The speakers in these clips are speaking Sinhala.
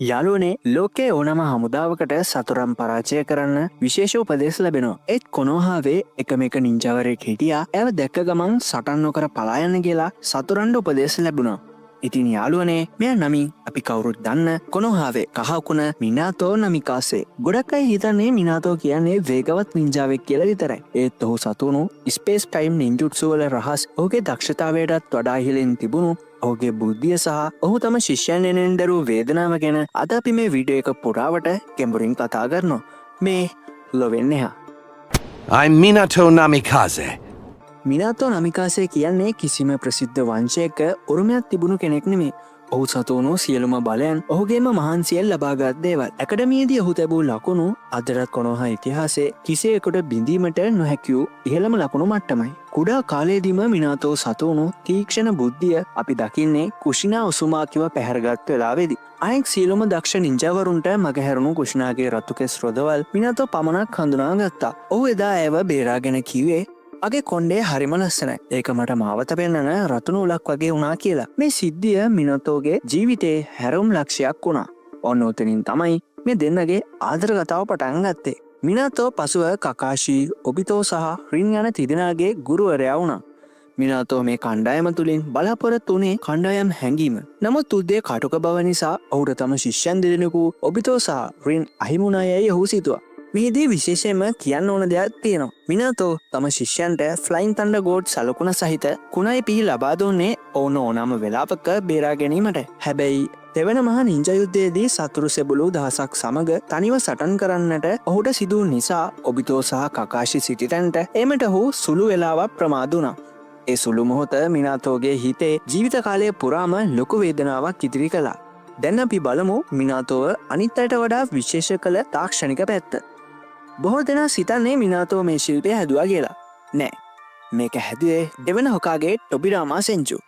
යාළුවනේ ලෝකයේ ඕනම හමුදාවකට සතුරම් පරාජය කරන්න විශේෂ උපදෙස් ලැබෙනවා. ඒත් කොනෝහාවේ එකම එක නිංජාවරයෙක් හිටියා. එයාව දැක්ක ගමන් සටන් නොකර පලා යන්න කියලා සතුරන්ට උපදෙස් ලැබුණා. ඉතින් යාළුවනේ මෙයා නමින් අපි කවුරුත් දන්න කොනෝහාවේ කහකුණ මිනාතෝ නමිකාසේ. ගොඩක් අය හිතන්නේ මිනාතෝ කියන්නේ වේගවත් නිංජාවෙක් කියලා විතරයි. ඒත් ඔහු සතුණු ස්පේස් ටයිම් නින්ජුට්සු වල රහස් ඔහුගේ දක්ෂතාවයටත් වඩා ඉහළින් තිබුණු ඔහුගේ බුද්ධිය සහ ඔහු තම ශිෂ්‍යයන් එනෙන් දරූ වේදනාව ගැන අද අපි මේ වීඩියෝ එක පුරාවට ගැඹුරින් කතා කරනවා. මේ ලොවෙන්න එහා. I'm Minato Namikaze. මිනාතෝ නමිකාසේ කියන්නේ කිසිම ප්‍රසිද්ධ වංශයක උරුමයක් තිබුණු කෙනෙක් නෙමේ. ඔහු සතුවුණු සියලුම බලයන් ඔහුගේම මහන්සියෙන් ලබාගත් දේවල්. ඇකඩමියේදී ඔහු තැබූ ලකුණු අදටත් කොනෝහා ඉතිහාසයේ කිසියෙකුට බිඳීමට නොහැකිවූ ඉහළම ලකුණු මට්ටමයි. කුඩා කාලයේදීම මිනාතෝ සතුවුණු තීක්ෂණ බුද්ධිය අපි දකින්නේ කුෂිනා උසුමාකිව පැහැරගත් වෙලාවේදී. අයෙක් සියලුම දක්ෂ නිංජාවරුන්ට මගහැරුණු කුෂිනාගේ රතුකෙස් රොදවල් මිනාතෝ පමණක් හඳුනා ගත්තා. ඔහු එදා ඇව බේරාගෙන කිව්වේ අගේ කොන්්ඩේ හරිම ලස්සනයි. ඒක මට මාවත පෙන්න්නන රතුණු උලක් වගේ වුණා කියලා. මේ සිද්ධිය මිනතෝගේ ජීවිතේ හැරුම් ලක්ෂයක් වුණා. ඔන්න උතනින් තමයි මේ දෙන්නගේ ආදර කතාව පටන් ගත්තේ. මිනාතෝ පසුව කකාශී ඔබිතෝ සහ රින් යන තිදෙනගේ ගුරුවරයා වුණා. මිනාතෝ මේ කණ්ඩායම තුළින් බලාපොරොත්තු වුණේ කණ්ඩායම් හැඟීම. නමුත් උද්දේ කටුක බව නිසා ඔහුට තම ශිෂ්‍යයන් දෙදෙනෙකු ඔබිතෝ සහ රින් අහිමුණයයි ඔහු සිතුවා. මේදී විශේෂයෙන්ම කියන්න ඕන දෙයක් තියෙනවා. මිනාතෝ තම ශිෂ්‍යන්ට ෆ්ලයින් තන්ඩ ගෝඩ් සලකුණ සහිත කුණයි පිහි ලබා දුන්නේ ඕනම වෙලාවක බේරා ගැනීමට. හැබැයි දෙවන මහා නිංජ යුද්ධයේදී සතුරු සෙබුළු දහසක් සමග තනිව සටන් කරන්නට ඔහුට සිදු නිසා ඔබිතෝ සහ කකාශි සිටිතැන්ට එමට ඔහු සුළු වෙලාවක් ප්‍රමාද වුණා. ඒ සුළු මොහොත මිනාතෝගේ හිතේ ජීවිත කාලය පුරාම ලොකු වේදනාවක් ඉදිරි කළා. දැන් අපි බලමු මිනාතෝව අනිත් අයට වඩා විශේෂ කළ තාක්ෂණික පැත්ත. බොහෝ දෙනා සිතන්නේ මිනාතෝ මේ ශිල්පය හැදුවා කියලා. නෑ, මේක හැදුවේ දෙවන හොකාගේ ටොබිරාමා සෙන්චු.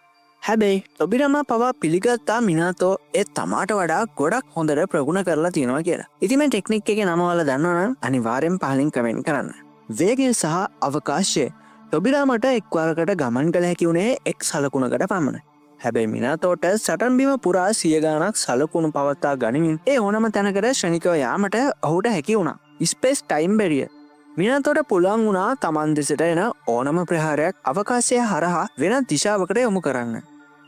හැබැයි ටොබිරාමා පවා පිළිගත්තා මිනාතෝ ඒ තමාට වඩා ගොඩක් හොඳට ප්‍රගුණ කරලා තියෙනවා කියලා. ඉතින් මේ ටෙක්නික් එකේ නම වල දන්නවනම් අනිවාර්යෙන් පහලින් කමෙන්ට් කරන්න. වේගය සහ අවකාශය ටොබිරාමට එක්වරකට ගමන් කළ හැකි වුණේ එක් සලකුණකට පමණයි. හැබැයි මිනාතෝට සටන් බිම පුරා 100 ගණනක් සලකුණු පවත්වා ගනිමින් ඒ ඕනම තැනකට ශ්‍රණිකව යාමට ඔහුට හැකි වුණා. ස්පේස් ටයිම් බැරිය. මිනාතෝට පුළුවන් වුණා තමන් දෙසට එන ඕනම ප්‍රහාරයක් අවකාශය හරහා වෙනත් දිශාවකට යොමු කරන්න.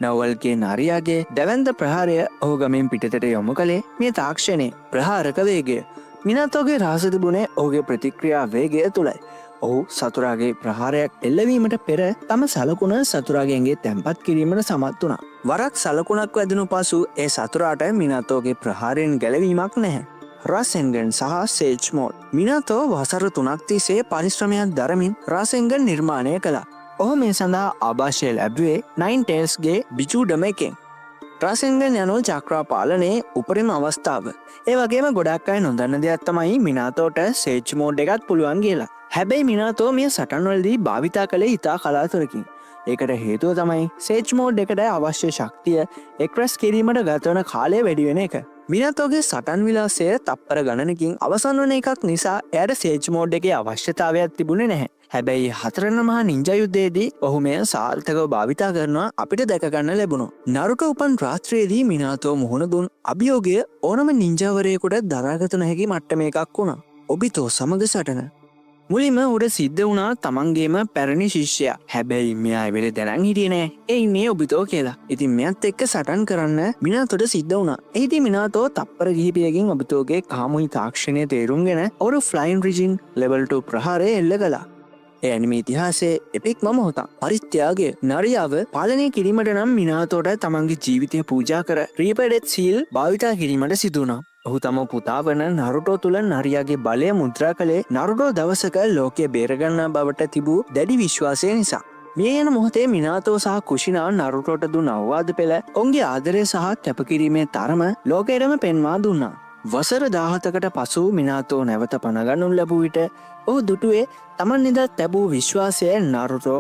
නවල්ගේ නාරියාගේ දැවැන්ත ප්‍රහාරය ඔහු ගමෙන් පිටතට යොමු කළේ මේ තාක්ෂණයේ ප්‍රහාරක වේගය. මිනාතෝගේ රහස තිබුණේ ඔහුගේ ප්‍රතික්‍රියා වේගය තුලයි. ඔහු සතුරාගේ ප්‍රහාරයක් එල්ලවීමට පෙර තම සලකුණ සතුරාගෙන්ගේ තැන්පත් කිරීමට සමත් වුණා. වරක් සලකුණක් වැදෙනු පසු ඒ සතුරාට මිනාතෝගේ ප්‍රහාරයෙන් ගැලවීමක් නැහැ. රාසෙන්ගන් සහ සේජ් මෝඩ්. මිනාතෝ වසර 3ක් තිස්සේ පරිශ්‍රමයක් දරමින් රාසෙන්ගන් නිර්මාණය කළා. ඔහු මේ සඳහා ආභාෂය ලැබුවේ 9 ටේල්ස්ගේ බිචූඩම එකෙන්. රාසෙන්ගන් යනු චක්‍රා පාලනයේ උපරිම අවස්ථාව. ඒ වගේම ගොඩක් අය නොදන්න දෙයක් තමයි මිනාතෝට සේජ් මෝඩ් එකත් පුළුවන් කියලා. හැබැයි මිනාතෝ මේ සටන්වලදී භාවිතා කළේ ඉතා කලාතුරකින්. ඒකට හේතුව තමයි සේජ් මෝඩ් එකට අවශ්‍ය ශක්තිය එක්රැස් කිරීමට ගතවන කාලය වැඩි වෙන එක. මිනාතෝගේ සටන් විලාසය තප්පර ගණනකින් අවසන් වන එකක් නිසා එයාට සේජ් මෝඩ් එකේ අවශ්‍යතාවයක් තිබුණේ නැහැ. හැබැයි හතරන මහා නින්ජා යුද්ධයේදී ඔහු මෙය සාර්ථකව භාවිතා කරනවා අපිට දැක ගන්න ලැබුණා. නරුටෝ උපන් රාත්‍රියේදී මිනාතෝ මුහුණ දුන් අභියෝගය ඕනම නින්ජාවරයෙකුට දරාගත නොහැකි මට්ටම එකක් වුණා. ඔබිතෝ සමග සටන. මුලින්ම උඩ සිද්ධ වුණා තමන්ගේම පැරණි ශිෂ්‍යයා. හැබැයි මෙයා වෙලේ දැනන් හිටියේ නෑ. ඒ ඉන්නේ ඔබිතෝ කියලා. ඉතින් මෙයත් එක්ක සටන් කරන්න මිනාතෝට සිද්ධ වුණා. එහිදී මිනාතෝ තප්පර කිහිපයකින් ඔබිතෝගේ කාමුයි තාක්ෂණය තේරුම්ගෙන ඔහු ෆ්ලයින් රිජින් ලෙවල් 2 ප්‍රහාරය එල්ල කළා. ඒ ඇනිමේ ඉතිහාසයේ එපික්ම මොහොතක්. පරිත්‍යාගය නරියාව පාලනය කිරීමට නම් මිනාතෝට තමන්ගේ ජීවිතය පූජා කර රීපඩෙත් සීල් භාවිතා කිරීමට සිදු වුණා. ඔහු තම පුතා වන නරුටෝ තුළ නරියාගේ බලය මුද්‍රා කළේ නරුටෝ දවසක ලෝකය බේරගන්නා බවට තිබූ දැඩි විශ්වාසය නිසා. මේ යන මොහොතේ මිනාතෝ සහ කුෂිනා නරුටෝට දුන් අවවාද පෙළ ඔවුන්ගේ ආදරය සහ කැපකිරීමේ තරම ලෝකයටම පෙන්වා දුන්නා. වසර 17කට පසු මිනාතෝ නැවත පනගන්නු ලැබූ විට ඔහු දුටුවේ තමන් නිදා තැබූ විශ්වාසය නරුටෝ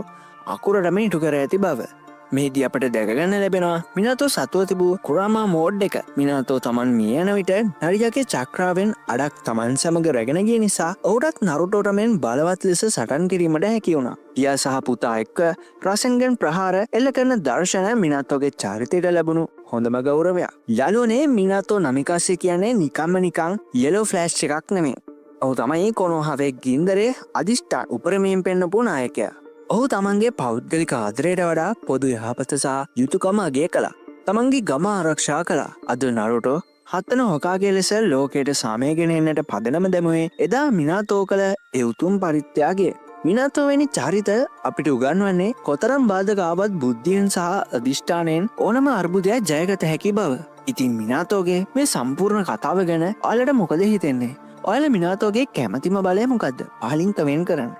අකුරටම ඉටු කර ඇති බව. මේදී අපට දැකගන්න ලැබෙනවා මිනාතෝ සතුව තිබූ කුරාමා මෝඩ් එක. මිනාතෝ තමන් මිය යන විට නරියාගේ චක්‍රාවෙන් අඩක් තමන් සමග රැගෙන ගිය නිසා ඔහුටත් නරුටෝට මෙන් බලවත් ලෙස සටන් කිරීමට හැකි වුණා. පියා සහ පුතා එක්ක රාසෙන්ගන් ප්‍රහාර එල්ල කරන දර්ශන මිනාතෝගේ චරිතයට ලැබුණු හොඳම ගෞරවයක්. යාළුවනේ මිනාතෝ නමිකාසේ කියන්නේ නිකන් යෙලෝ ෆ්ලෑෂ් එකක් නෙමෙයි. ඔහු තමයි කොනොහාවේ ගින්දරේ අධිෂ්ඨාන උපරිමයෙන් පෙන්නපු නායකයා. ඔහු තමන්ගේ පෞද්ගලික ආදරයට වඩා පොදු යහපත සහ යුතුයකම අගය කළා. තමන්ගේ ගම ආරක්ෂා කළා. අද නරුටෝ හත්තන හොකාගේ ලෙස ලෝකයට සාමයගෙන එන්නට පදනම දැමුවේ එදා මිනාතෝ කළ ඒ උතුම් පරිත්‍යාගය. මිනාතෝ වැනි චරිත අපිට උගන්වන්නේ කොතරම් බාධක ආවත් බුද්ධියෙන් සහ අධිෂ්ඨානයෙන් ඕනම අර්බුදයක් ජයගත හැකි බව. ඉතින් මිනාතෝගේ මේ සම්පූර්ණ කතාව ගැන ඔයාලට මොකද හිතෙන්නේ? ඔයාලා මිනාතෝගේ කැමැතිම බලය මොකද්ද? පහලින් කමෙන්ට් කරන්න.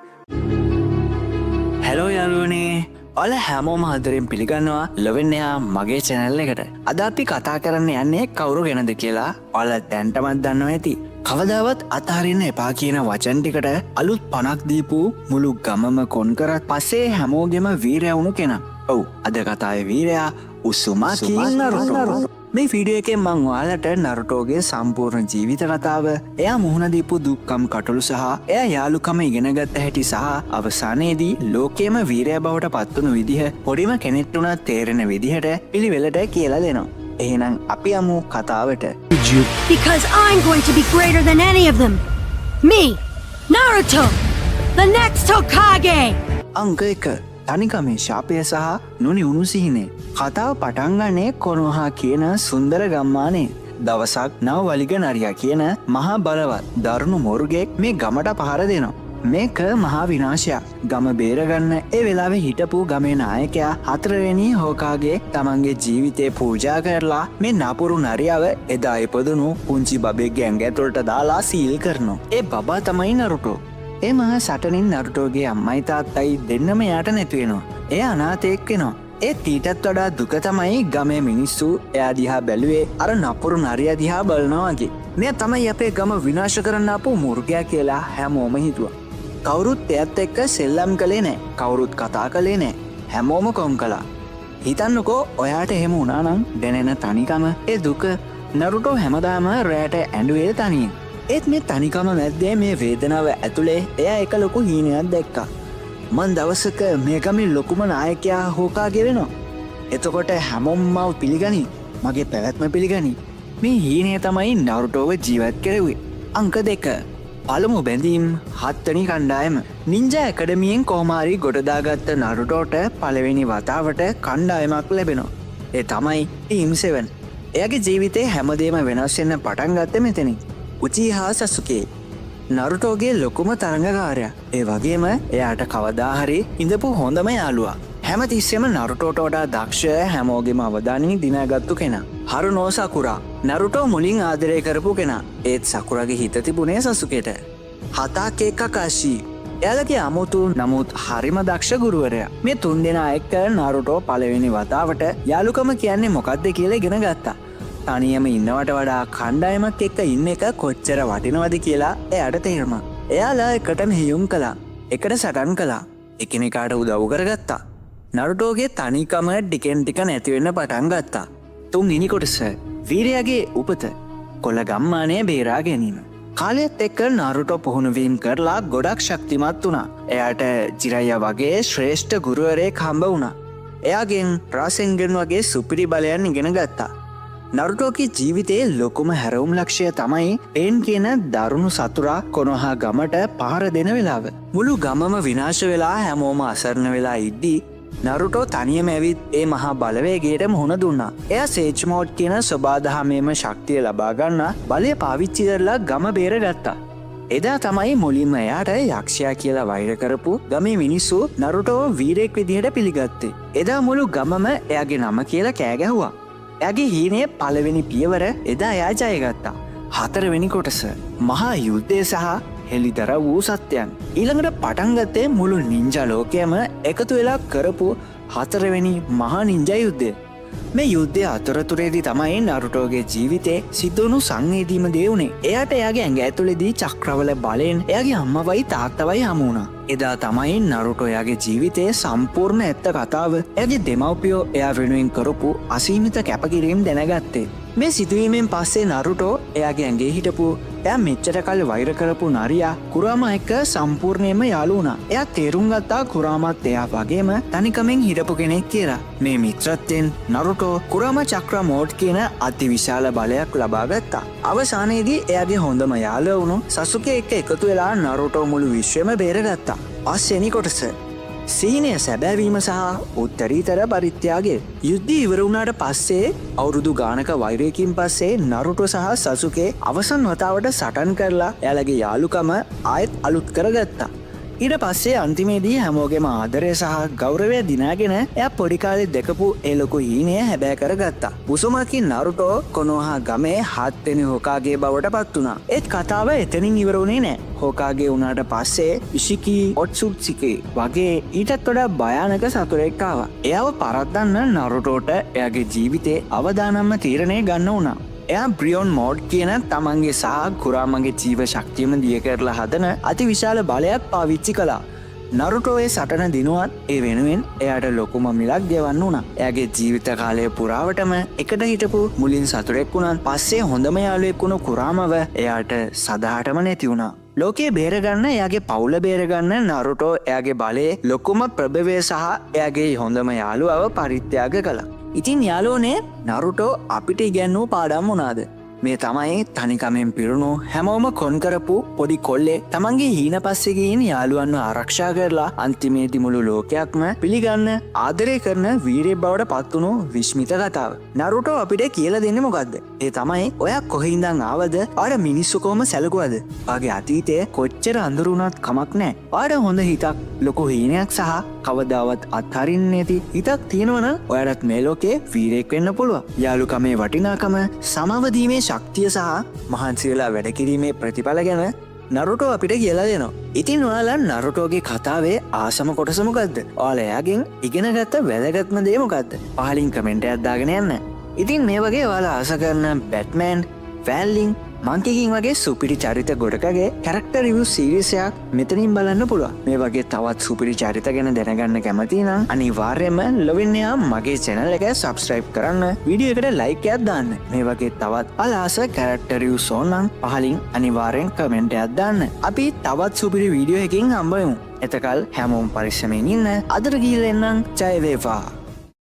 හැලෝ යාළුවනේ, ඔයාලා හැමෝම ආදරෙන් පිළිගන්නවා ලවෙන්යා මගේ channel එකට. අද අපි කතා කරන්න යන්නේ කවුරු ගැනද කියලා ඔයාලා දැන්ටමත් දන්නවා ඇති. කවදාවත් අතහරින්න එපා කියන වචන ටිකට අලුත් පණක් දීපු මුළු ගමම කොන් කරත් පස්සේ හැමෝගෙම වීරයා වුණු කෙනා. ඔව්, අද කතාවේ වීරයා උසුමාකි නරුටෝ. මේ වීඩියෝ එකෙන් මං ඔයාලට නරුටෝගේ සම්පූර්ණ ජීවිත කතාව, එයා මුහුණ දීපු දුක්කම් කටළු සහ එයා යාළුකම ඉගෙනගත්ත හැටි සහ අවසානයේදී ලෝකයේම වීරයා බවට පත්වුණු විදිහ පොඩිම කෙනෙක්ට උනත් තේරෙන විදිහට පිළිවෙලට කියලා දෙනවා. එහෙනම් අපි යමු කතාවට. Because I'm going to be greater than any of them. Me, Naruto, the next Hokage! අංක 1. තනිකමේ ශාපය සහ නුනි උණුසිහිනේ. කතාව පටන්ගන්නේ කොනොහා කියන සුන්දර ගම්මානේ. දවසක් නව වලිග නරියා කියන මහා බලවත් දරුණු මොරුගෙක් මේ ගමට පහර දෙනවා. මේක මහා විනාශයක්. ගම බේරගන්න ඒ වෙලාවේ හිටපු ගමේ නායකයා 4 වෙනි හෝකාගේ තමන්ගේ ජීවිතේ පූජා කරලා මේ නපුරු නරියාව එදා ඉපදුණු පුංචි බබෙක්ගේ ඇඟ ඇතුළට දාලා සීල් කරනවා. ඒ බබා තමයි නරුටෝ. ඒ මහා සටනින් නරුටෝගේ අම්මයි තාත්තයි දෙන්නම යාට නැති වෙනවා. එයා අනාථයෙක් වෙනවා. ඒත් ඊටත් වඩා දුක තමයි ගමේ මිනිස්සු එයා දිහා බැලුවේ අර නපුරු නරියා දිහා බලනවා වගේ. මෙයා තමයි අපේ ගම විනාශ කරන්න ආපු මුර්ගයා කියලා හැමෝම හිතුවා. කවුරුත් එයත් එක්ක සෙල්ලම් කළේ නැහැ. කවුරුත් කතා කළේ නැහැ. හැමෝම කොම් කළා. හිතන්නකෝ ඔයාට එහෙම වුණා නම් දැනෙන තනිකම, ඒ දුක. නරුටෝ හැමදාම රැයට ඇඬුවේ තනියෙන්. ඒත් මේ තනිකම මැද්දේ මේ වේදනාව ඇතුලේ එයා එක ලොකු හීනයක් දැක්කා. මන් දවසක මේ ගමේ ලොකුම නායකයා හෝකාගේ වෙනවා. එතකොට හැමෝම මව පිළිගනි. මගේ පැවැත්ම පිළිගනි. මේ හීනය තමයි නරුටෝව ජීවත් කෙරෙව්වේ. අංක 2. පළමු බැඳීම් 7 වෙනි කණ්ඩායම. නින්ජා ඇකඩමියෙන් කොහොමාරි ගොඩදාගත්ත නරුටෝට පළවෙනි වතාවට කණ්ඩායමක් ලැබෙනවා. ඒ තමයි ටීම් 7. එයාගේ ජීවිතේ හැමදේම වෙනස් වෙන්න පටන් ගත්තේ මෙතනින්. උචිහා සසුකේ නරුටෝගේ ලොකුම තරඟකාරයා. ඒ වගේම එයාට කවදා හරි ඉඳපු හොඳම යාළුවා. හැමතිස්සෙම නරුටෝට වඩා දක්ෂ, හැමෝගෙම අවධානය දිනාගත්තු කෙනා. හරුනෝ සකුරා. නරුටෝ මුලින් ආදරය කරපු කෙනා. ඒත් සකුරාගේ හිත තිබුණේ සසුකේට. හතාකේ කකාෂි. එයාලගේ අමුතු නමුත් හරිම දක්ෂ ගුරුවරයා. මේ 3 දෙනා එක්ක නරුටෝ පළවෙනි වතාවට යාළුකම කියන්නේ මොකක්ද කියලා ඉගෙන ගත්තා. තනියම ඉන්නවට වඩා කණ්ඩායමක් එක්ක ඉන්න එක කොච්චර වටිනවද කියලා එයාට තේරුණා. එයාලා එකටම හියුම් කළා. එකට සටන් කළා. එකිනෙකාට උදව් කරගත්තා. නරුටෝගේ තනිකම ටිකෙන් ටික නැති වෙන්න පටන් ගත්තා. 3 වෙනි කොටස. වීරයාගේ උපත. කොළ ගම්මානය බේරා ගැනීම. කාලයත් එක්ක නරුටෝ පුහුණුවීම් කරලා ගොඩක් ශක්තිමත් වුණා. එයාට ජිරයියා වගේ ශ්‍රේෂ්ඨ ගුරුවරයෙක් හම්බ වුණා. එයාගෙන් රාසෙන්ගෙන් වගේ සුපිරි බලයන් ඉගෙන ගත්තා. නරුටෝගේ ජීවිතයේ ලොකුම හැරවුම් ලක්ෂය තමයි පේන් කියන දරුණු සතුරා කොනොහා ගමට පහර දෙන වෙලාව. මුළු ගමම විනාශ වෙලා හැමෝම අසරණ වෙලා ඉද්දී නරුටෝ තනියම ඇවිත් ඒ මහා බලවේගයට මුහුණ දුන්නා. එයා සේජ් මෝඩ් කියන සබාදහමේම ශක්තිය ලබා ගන්න බලය පාවිච්චි කරලා ගම බේරගත්තා. එදා තමයි මුලින්ම එයාට යක්ෂයා කියලා වෛර කරපු ගමේ මිනිස්සු නරුටෝව වීරයෙක් විදිහට පිළිගත්තේ. එදා මුළු ගමම එයාගේ නම කියලා කෑ ගැහුවා. එයාගේ හීනයේ පළවෙනි පියවර එදා එයා ජයගත්තා. 4 වෙනි කොටස. මහා යුද්ධය සහ හෙළිදර වූ සත්‍යයන්. ඊළඟට පටන් ගත්තේ මුළු නින්ජා ලෝකයම එකතු වෙලා කරපු 4 වෙනි මහා නින්ජා යුද්ධය. මේ යුද්ධය අතරතුරේදී තමයි නරුටෝගේ ජීවිතේ සිදුවුණු සංවේදීම දේ වුණේ. එයාට එයාගේ ඇඟ ඇතුලේදී චක්‍රවල බලෙන් එයාගේ අම්මවයි තාත්තවයි හමු වුණා. එදා තමයි නරුටෝ එයාගේ ජීවිතයේ සම්පූර්ණ ඇත්ත කතාව, එයාගේ දෙමව්පියෝ එයා වෙනුවෙන් කරපු අසීමිත කැපකිරීම දැනගත්තේ. මේ සිදුවීමෙන් පස්සේ නරුටෝ එයාගේ ඇගේ හිටපු එයා මෙච්චර කල් වෛර කරපු නරියා කුරාම එක්ක සම්පූර්ණයෙන්ම යාළු වුණා. එයා තේරුම් ගත්තා කුරාමත් එයා වගේම තනිකමෙන් හිටපු කෙනෙක් කියලා. මේ මිත්‍රත්වයෙන් නරුටෝ කුරාම චක්‍ර මෝඩ් කියන අතිවිශාල බලයක් ලබා ගත්තා. අවසානයේදී එයාගේ හොඳම යාළුවා වුණු සසුකේ එක්ක එකතු වෙලා නරුටෝ මුළු විශ්වයම බේරගත්තා. පස්වෙනි කොටස සීනය සැබෑවීම සහ උත්තරීතර පරිත්‍යාගය. යුද්ධය ඉවර වුණාට පස්සේ අවුරුදු ගානක වෛරයකින් පස්සේ නරුටෝ සහ සසුකේ අවසන් වතාවට සටන් කරලා එයාලගේ යාළුකම ආයෙත් අලුත් කරගත්තා. ඊට පස්සේ අන්තිමේදී හැමෝගෙම ආදරය සහ ගෞරවය දිනාගෙන එයා පොඩි කාලේ දැකපු ඒ ලොකු හීනය හැබෑ කරගත්තා. උසුමාකි නරුටෝ කොනෝහා ගමේ 7 වෙනි හොකාගේ බවට පත් වුණා. ඒත් කතාව එතනින් ඉවර වුණේ නෑ. හොකාගේ වුණාට පස්සේ ඉෂිකි ඔට්සුට්සිකේ වගේ ඊටත් වඩා භයානක සතුරෙක් ආවා. එයාව පරද්දන්න නරුටෝට එයාගේ ජීවිතේ අවදානම්ම තීරණය ගන්න වුණා. එයා බ්‍රියොන් මෝඩ් කියන තමන්ගේ සහ කුරාමගේ ජීව ශක්තියම දිය කරලා හදන අති විශාල බලයක් පාවිච්චි කළා. නරුටෝයේ සටන දිනුවත් ඒ වෙනුවෙන් එයාට ලොකුම මිලක් ගෙවන්න වුණා. එයාගේ ජීවිත කාලය පුරාවටම එකට හිටපු මුලින් සතුරෙක් වුණත් පස්සේ හොඳම යාළුවෙක් වුණු කුරාමව එයාට සදාටම නැති වුණා. ලෝකයේ බේරගන්න එයාගේ පවුල බේරගන්න නරුටෝ එයාගේ බලයේ ලොකුම ප්‍රභවය සහ එයාගේ හොඳම යාළුවව පරිත්‍යාග කළා. ඉතින් යාළුවනේ නරුටෝ අපිට ඉගැන්වූ පාඩම් මොනවාද? මේ තමයි තනිකමෙන් පිරුණු හැමෝම කොන් කරපු පොඩි කොල්ලේ තමන්ගේ හීන පස්සේ ගිහින් යාළුවන්ව ආරක්ෂා කරලා අන්තිමේදී මුළු ලෝකයක්ම පිළිගන්න ආදරය කරන වීරයෙක් බවට පත් වුණු විශ්මිත කතාව. නරුටෝ අපිට කියලා දෙන්නේ මොකද්ද? ඒ තමයි ඔයා කොහේ ඉඳන් ආවද? ඔයාට මිනිස්සු කොහොම සැලකුවද? ඔයාගේ අතීතය කොච්චර අඳුරු වුණත් කමක් නැහැ. ඔයාට හොඳ හිතක්, ලොකු හීනයක් සහ කවදාවත් අත්හරින්නේ නැති හිතක් තියෙනවනම් ඔයාලත් මේ ලෝකේ වීරයෙක් වෙන්න පුළුවන්. යාළුකමේ වටිනාකම, සමවදීමේ ශක්තිය සහ මහන්සි වෙලා වැඩ කිරීමේ ප්‍රතිඵල ගැන නරුටෝ අපිට කියලා දෙනවා. ඉතින් ඔයාලා නරුටෝගේ කතාවේ ආසම කොටස මොකද්ද? ඔයාලා එයාගෙන් ඉගෙනගත්ත වැදගත්ම දේ මොකද්ද? පහලින් කමෙන්ට් එකක් දාගෙන යන්න. ඉතින් මේ වගේ ඔයාලා ආස කරන බැට්මෑන්, ෆෑන්ලින්, මංකි කිං වගේ සුපිරි චරිත ගොඩකගේ කැරක්ටර් රිවිව් සීරීස් එකක් මෙතනින් බලන්න පුළුවන්. මේ වගේ තවත් සුපිරි චරිත ගැන දැනගන්න කැමති නම් අනිවාර්යයෙන්ම ලොවින්යා මගේ channel එක subscribe කරන්න, වීඩියෝ එකට like එකක් දාන්න. මේ වගේ තවත් අලාස කැරක්ටර් රිවිව්ස් ඕනනම් පහලින් අනිවාර්යෙන් කමෙන්ට් එකක් දාන්න. අපි තවත් සුපිරි වීඩියෝ එකකින් හම්බ වෙමු. එතකල් හැමෝම පරිස්සමෙන් ඉන්න. අදට ගිහලා එන්නම්. ජය වේවා.